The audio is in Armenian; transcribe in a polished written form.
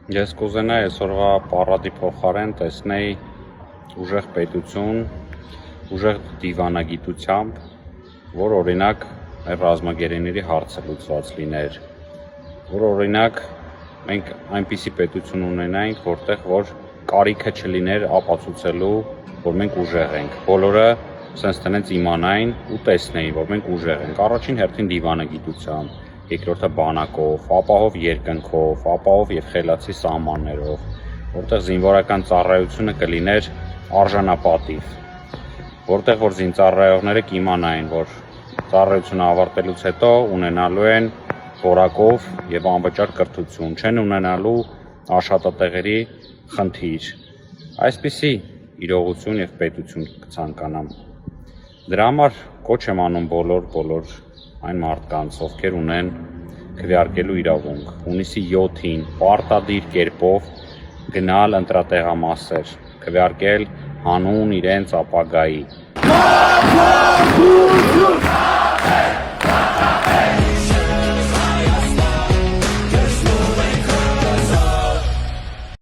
Ես կուզենայի այսօրվա պարադի փոխարեն տեսնեի ուժեղ պետություն, ուժեղ դիվանագիտությամբ, որ օրինակ մեր ռազմագերիների հարցը լուծված լիներ, որ օրինակ մենք այնպիսի պետություն ունենայինք, որտեղ որ կարիքը չլիներ ապացուցելու, որ մենք ուժեղ ենք, բոլորը սենց տնենց իմանային ու տեսնեին, որ մենք ուժեղ ենք, առաջին հերթին դիվանագիտությամբ, երկրորդը բանակով, ապահով երկնքով, ապահով եւ խելացի սահմաններով, որտեղ զինվորական ծառայությունը կլիներ արժանապատիվ, որտեղ որ զինծառայողները կիմանային, որ ծառայությունը ավարտելուց հետո ունենալու են որակով եւ անվճար կրթություն, չեն ունենալու աշխատատեղերի խնդիր։ Այսպիսի իրողություն եւ պետություն կցանկանամ։ Դրա համար կոչ եմ անում բոլոր այն մարդկանց, ովքեր ունեն քվեարկելու իրավունք, հունիսի 7-ին պարտադիր կերպով գնալ ընտրատեղամասեր, քվեարկել հանուն իրենց ապագայի։